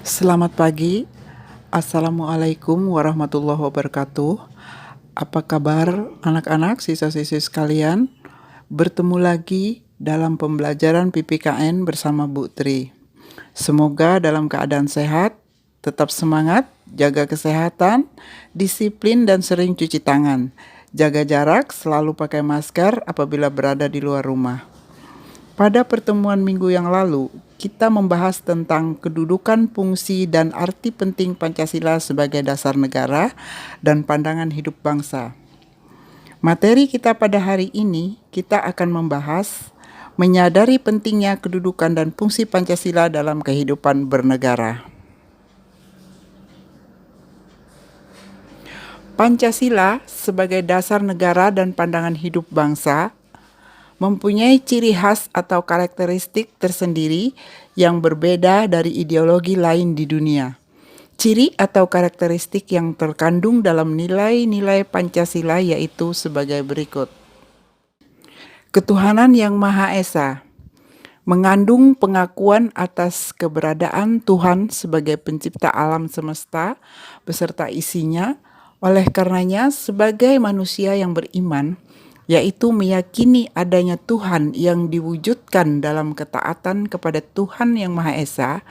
Selamat pagi, Assalamualaikum warahmatullahi wabarakatuh. Apa kabar anak-anak, siswa-siswi sekalian? Bertemu lagi dalam pembelajaran PPKN bersama Bu Tri. Semoga dalam keadaan sehat, tetap semangat, jaga kesehatan, disiplin dan sering cuci tangan. Jaga jarak, selalu pakai masker apabila berada di luar rumah. Pada pertemuan minggu yang lalu, kita membahas tentang kedudukan, fungsi, dan arti penting Pancasila sebagai dasar negara dan pandangan hidup bangsa. Materi kita pada hari ini, kita akan membahas menyadari pentingnya kedudukan dan fungsi Pancasila dalam kehidupan bernegara. Pancasila sebagai dasar negara dan pandangan hidup bangsa mempunyai ciri khas atau karakteristik tersendiri yang berbeda dari ideologi lain di dunia. Ciri atau karakteristik yang terkandung dalam nilai-nilai Pancasila yaitu sebagai berikut. Ketuhanan yang Maha Esa mengandung pengakuan atas keberadaan Tuhan sebagai pencipta alam semesta beserta isinya. Oleh karenanya, sebagai manusia yang beriman, yaitu meyakini adanya Tuhan yang diwujudkan dalam ketaatan kepada Tuhan yang Maha Esa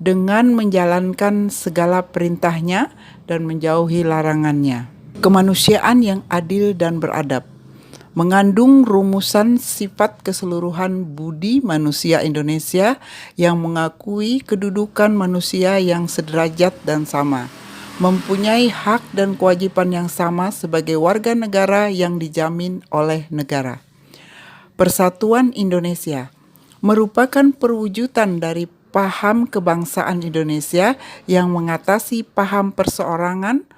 dengan menjalankan segala perintahnya dan menjauhi larangannya. Kemanusiaan yang adil dan beradab mengandung rumusan sifat keseluruhan budi manusia Indonesia yang mengakui kedudukan manusia yang sederajat dan sama, mempunyai hak dan kewajiban yang sama sebagai warga negara yang dijamin oleh negara. Persatuan Indonesia merupakan perwujudan dari paham kebangsaan Indonesia yang mengatasi paham perseorangan,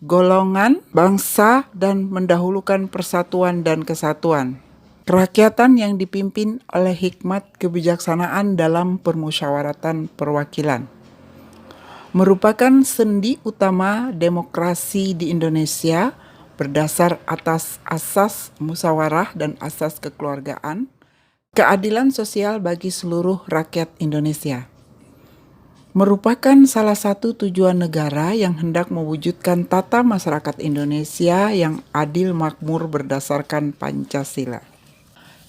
golongan, bangsa, dan mendahulukan persatuan dan kesatuan. Kerakyatan yang dipimpin oleh hikmat kebijaksanaan dalam permusyawaratan perwakilan merupakan sendi utama demokrasi di Indonesia berdasar atas asas musyawarah dan asas kekeluargaan, keadilan sosial bagi seluruh rakyat Indonesia. Merupakan salah satu tujuan negara yang hendak mewujudkan tata masyarakat Indonesia yang adil makmur berdasarkan Pancasila.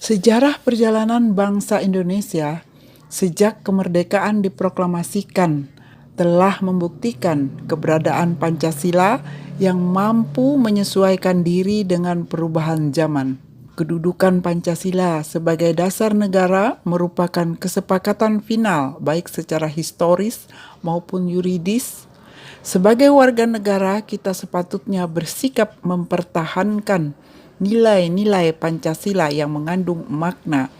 Sejarah perjalanan bangsa Indonesia sejak kemerdekaan diproklamasikan telah membuktikan keberadaan Pancasila yang mampu menyesuaikan diri dengan perubahan zaman. Kedudukan Pancasila sebagai dasar negara merupakan kesepakatan final baik secara historis maupun yuridis. Sebagai warga negara, kita sepatutnya bersikap mempertahankan nilai-nilai Pancasila yang mengandung makna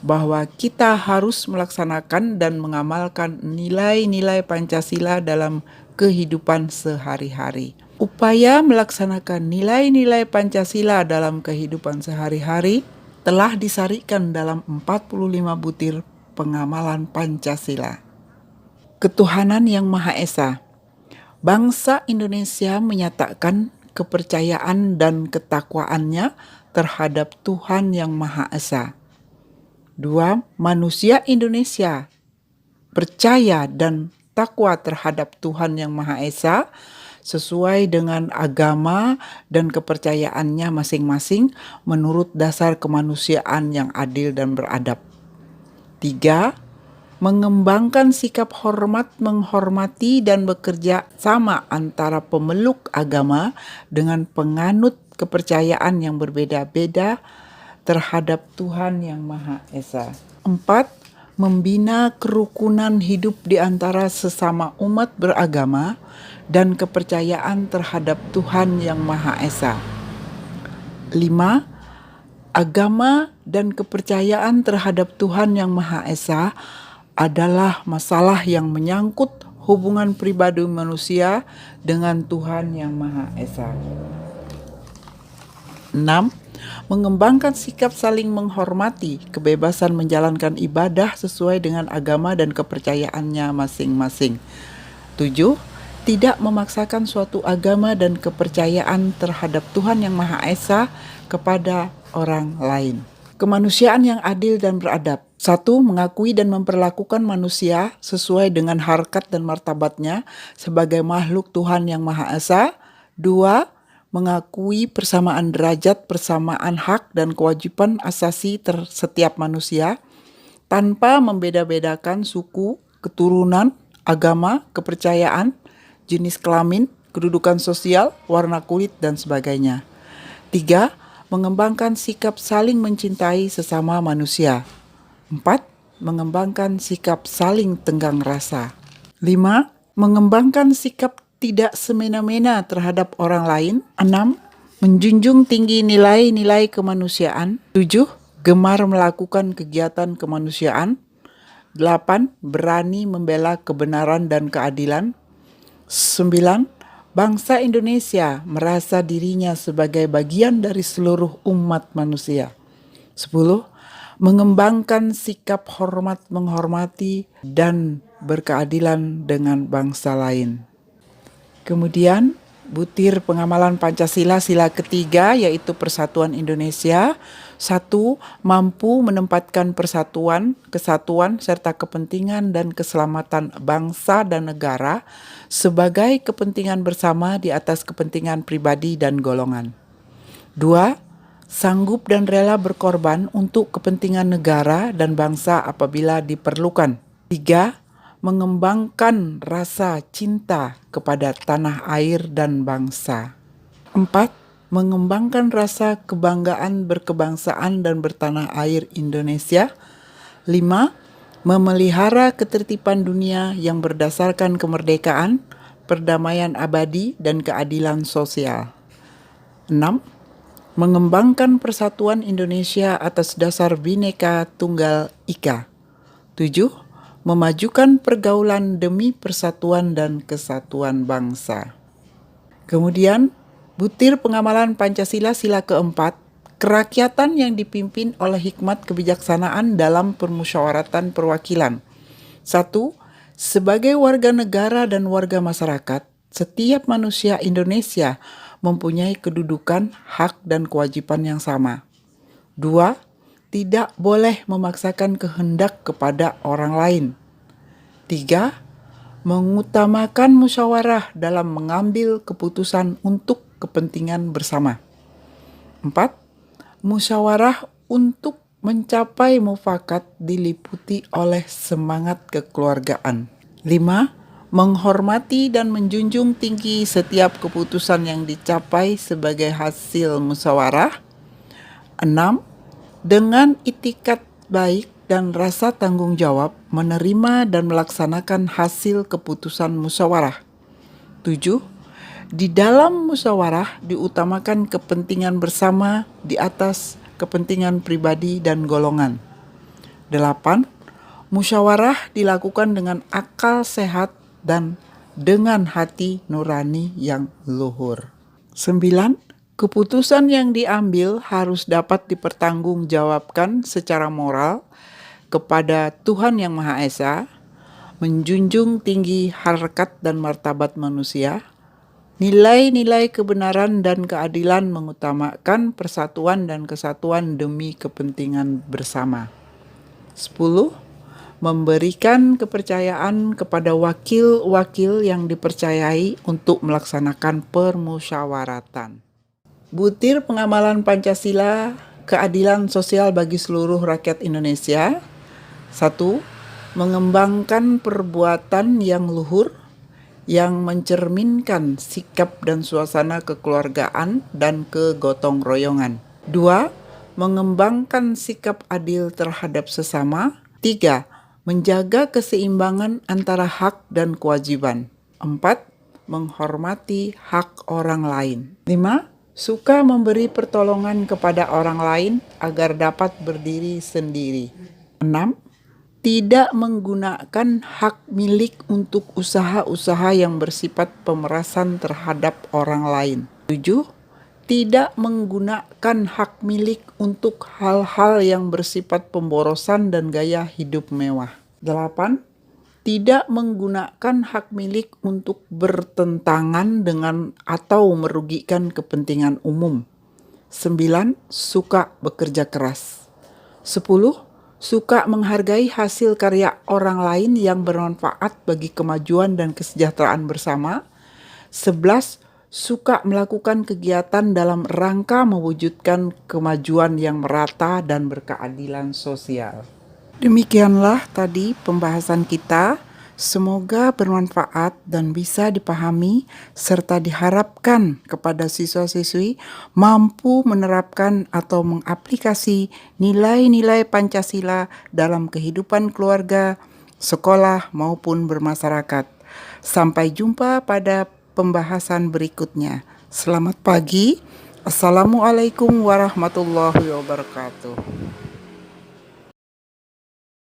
bahwa kita harus melaksanakan dan mengamalkan nilai-nilai Pancasila dalam kehidupan sehari-hari. Upaya melaksanakan nilai-nilai Pancasila dalam kehidupan sehari-hari telah disarikan dalam 45 butir pengamalan Pancasila. Ketuhanan yang Maha Esa. Bangsa Indonesia menyatakan kepercayaan dan ketakwaannya terhadap Tuhan yang Maha Esa. 2. Manusia Indonesia percaya dan takwa terhadap Tuhan yang Maha Esa sesuai dengan agama dan kepercayaannya masing-masing menurut dasar kemanusiaan yang adil dan beradab. 3. Mengembangkan sikap hormat, menghormati dan bekerja sama antara pemeluk agama dengan penganut kepercayaan yang berbeda-beda terhadap Tuhan yang Maha Esa. 4. Membina kerukunan hidup di antara sesama umat beragama dan kepercayaan terhadap Tuhan yang Maha Esa. 5. Agama dan kepercayaan terhadap Tuhan yang Maha Esa adalah masalah yang menyangkut hubungan pribadi manusia dengan Tuhan yang Maha Esa. 6. Mengembangkan sikap saling menghormati, kebebasan menjalankan ibadah sesuai dengan agama dan kepercayaannya masing-masing. 7. Tidak memaksakan suatu agama dan kepercayaan terhadap Tuhan yang Maha Esa kepada orang lain. Kemanusiaan yang adil dan beradab. 1. Mengakui dan memperlakukan manusia sesuai dengan harkat dan martabatnya sebagai makhluk Tuhan yang Maha Esa. 2. Mengakui persamaan derajat, persamaan hak dan kewajiban asasi setiap manusia tanpa membeda-bedakan suku, keturunan, agama, kepercayaan, jenis kelamin, kedudukan sosial, warna kulit, dan sebagainya. 3. Mengembangkan sikap saling mencintai sesama manusia. 4. Mengembangkan sikap saling tenggang rasa. 5. Mengembangkan sikap tidak semena-mena terhadap orang lain. 6. Menjunjung tinggi nilai-nilai kemanusiaan. 7. Gemar melakukan kegiatan kemanusiaan. 8. Berani membela kebenaran dan keadilan. 9. Bangsa Indonesia merasa dirinya sebagai bagian dari seluruh umat manusia. 10. Mengembangkan sikap hormat menghormati dan berkeadilan dengan bangsa lain. Kemudian, butir pengamalan Pancasila sila ketiga yaitu Persatuan Indonesia. 1. Mampu menempatkan persatuan, kesatuan, serta kepentingan dan keselamatan bangsa dan negara sebagai kepentingan bersama di atas kepentingan pribadi dan golongan. 2. Sanggup dan rela berkorban untuk kepentingan negara dan bangsa apabila diperlukan. 3. Mengembangkan rasa cinta kepada tanah air dan bangsa. 4. Mengembangkan rasa kebanggaan berkebangsaan dan bertanah air Indonesia. 5. Memelihara ketertiban dunia yang berdasarkan kemerdekaan, perdamaian abadi, dan keadilan sosial. 6. Mengembangkan persatuan Indonesia atas dasar Bhinneka Tunggal Ika. 7. Memajukan pergaulan demi persatuan dan kesatuan bangsa. Kemudian, butir pengamalan Pancasila sila keempat, kerakyatan yang dipimpin oleh hikmat kebijaksanaan dalam permusyawaratan perwakilan. 1. Sebagai warga negara dan warga masyarakat, setiap manusia Indonesia mempunyai kedudukan, hak, dan kewajiban yang sama. 2. Tidak boleh memaksakan kehendak kepada orang lain. 3. Mengutamakan musyawarah dalam mengambil keputusan untuk kepentingan bersama. 4. Musyawarah untuk mencapai mufakat diliputi oleh semangat kekeluargaan. 5. Menghormati dan menjunjung tinggi setiap keputusan yang dicapai sebagai hasil musyawarah. 6. Dengan itikat baik dan rasa tanggung jawab menerima dan melaksanakan hasil keputusan musyawarah. 7. Di dalam musyawarah diutamakan kepentingan bersama di atas kepentingan pribadi dan golongan. 8. Musyawarah dilakukan dengan akal sehat dan dengan hati nurani yang luhur. 9. Keputusan yang diambil harus dapat dipertanggungjawabkan secara moral kepada Tuhan Yang Maha Esa, menjunjung tinggi harkat dan martabat manusia, nilai-nilai kebenaran dan keadilan, mengutamakan persatuan dan kesatuan demi kepentingan bersama. 10. Memberikan kepercayaan kepada wakil-wakil yang dipercayai untuk melaksanakan permusyawaratan. Butir pengamalan Pancasila, keadilan sosial bagi seluruh rakyat Indonesia. 1. Mengembangkan perbuatan yang luhur, yang mencerminkan sikap dan suasana kekeluargaan dan kegotong royongan. 2. Mengembangkan sikap adil terhadap sesama. 3. Menjaga keseimbangan antara hak dan kewajiban. 4. Menghormati hak orang lain. 5. Suka memberi pertolongan kepada orang lain agar dapat berdiri sendiri. 6. Tidak menggunakan hak milik untuk usaha-usaha yang bersifat pemerasan terhadap orang lain. 7. Tidak menggunakan hak milik untuk hal-hal yang bersifat pemborosan dan gaya hidup mewah. 8. Tidak menggunakan hak milik untuk bertentangan dengan atau merugikan kepentingan umum. 9. Suka bekerja keras. 10. Suka menghargai hasil karya orang lain yang bermanfaat bagi kemajuan dan kesejahteraan bersama. 11. Suka melakukan kegiatan dalam rangka mewujudkan kemajuan yang merata dan berkeadilan sosial. Demikianlah tadi pembahasan kita. Semoga bermanfaat dan bisa dipahami serta diharapkan kepada siswa-siswi mampu menerapkan atau mengaplikasi nilai-nilai Pancasila dalam kehidupan keluarga, sekolah maupun bermasyarakat. Sampai jumpa pada pembahasan berikutnya. Selamat pagi. Assalamualaikum warahmatullahi wabarakatuh.